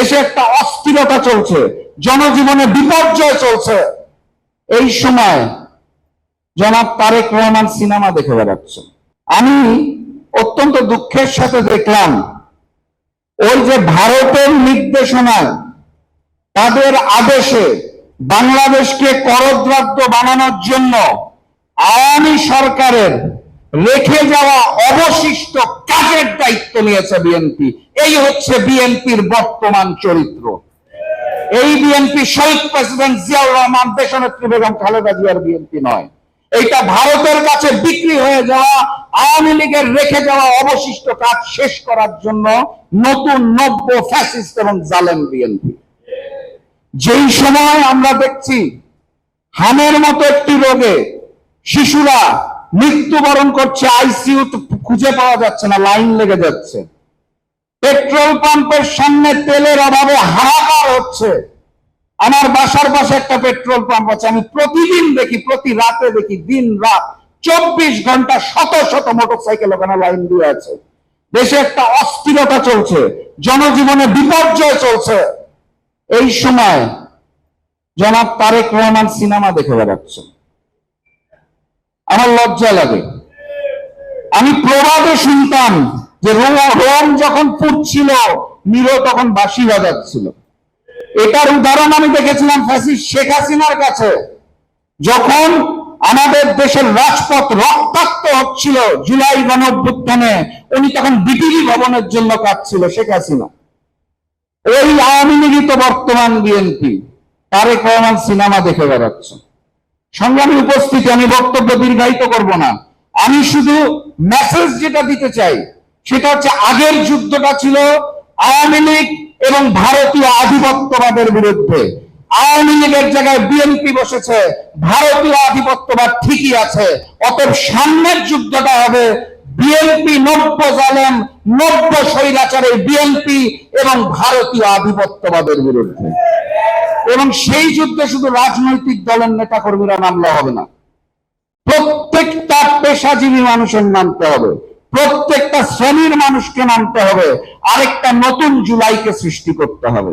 দেশে একটা অস্থিরতা চলছে, জনজীবনে বিপর্যয় চলছে। এই সময় জনাব তারেক রহমান সিনেমা দেখে বেড়াচ্ছে। আমি অত্যন্ত দুঃখের সাথে দেখলাম ওই যে ভারতের নির্দেশনায়, তাদের আদেশে বাংলাদেশকে করদ্রাদ্য বানানোর জন্য আওয়ামী সরকারের রেখে যাওয়া অবশিষ্ট কাজের দায়িত্ব নিয়েছে বিএনপি। এই হচ্ছে বিএনপির বর্তমান চরিত্র। এই বিএনপি শহীদ প্রেসিডেন্ট জিয়াউর রহমান, দেশনেত্রী বেগম খালেদা জিয়ার বিএনপি নয়। এইটা ভারতের কাছে বিক্রি হয়ে যাওয়া আওয়ামী লীগের রেখে যাওয়া অবশিষ্ট কাজ শেষ করার জন্য নতুন নব্য ফ্যাসিস্ট এবং জালেম বিএনপি। যেই সময় আমরা দেখছি হামের মতো একটি রোগে শিশুরা মৃত্যুবরণ করছে, আইসিইউ খুঁজে পাওয়া যাচ্ছে না, লাইন লেগে যাচ্ছে, পেট্রোল পাম্পের সামনে তেলের অভাবে হাহাকার হচ্ছে। আমার বাসার পাশে একটা পেট্রোল পাম্প আছে, আমি প্রতিদিন দেখি, প্রতি রাতে দেখি, দিন রাত 24 ঘন্টা শত শত মোটরসাইকেল ওখানে লাইন দিয়ে আছে। দেশে একটা অস্থিরতা চলছে, জনজীবনে বিপর্যয় চলছে। এই সময় জনাব তারেক রহমান সিনেমা দেখে বেড়াচ্ছে। আমার লজ্জা লাগে। আমি প্রবাদে শুনতাম যে রোম যখন পুড়ছিল, নিরো তখন বাঁশি বাজাচ্ছিল। এটার উদাহরণ আমি দেখেছিলাম ফ্যাসিস্ট শেখ হাসিনার কাছে, যখন আমাদের দেশের রাজপথ রক্তাক্ত হচ্ছিল জুলাই গণঅভ্যুত্থানে, উনি তখন বিটিভি ভবনের জন্য কাঁদছিল শেখ হাসিনা। ওই আওয়ামী লীগই তো বর্তমান বিএনপি। তারেক রহমান সিনেমা দেখে বেড়াচ্ছে। সংগ্রামী উপস্থিতি, আমি বক্তব্য দীর্ঘায়িত করব না। আমি শুধু মেসেজ যেটা দিতে চাই সেটা হচ্ছে, আগের যুদ্ধটা ছিল আওয়ামী লীগ এবং ভারতীয় আধিপত্যবাদের বিরুদ্ধে। আওয়ামী লীগের জায়গায় বিএনপি বসেছে, ভারতীয় আধিপত্যবাদ ঠিকই আছে। অতএব সামনের যুদ্ধটা হবে বিএনপি নব্য জালেম, নব্য স্বৈরাচারের বিএনপি এবং ভারতীয় আধিপত্যবাদের বিরুদ্ধে। এবং সেই যুদ্ধে শুধু রাজনৈতিক দলের নেতা কর্মীরা নামলে হবে না, প্রত্যেকটা পেশাজীবী মানুষের নামতে হবে, প্রত্যেকটা শ্রেণীর মানুষকে নামতে হবে। আরেকটা নতুন জুলাইকে সৃষ্টি করতে হবে।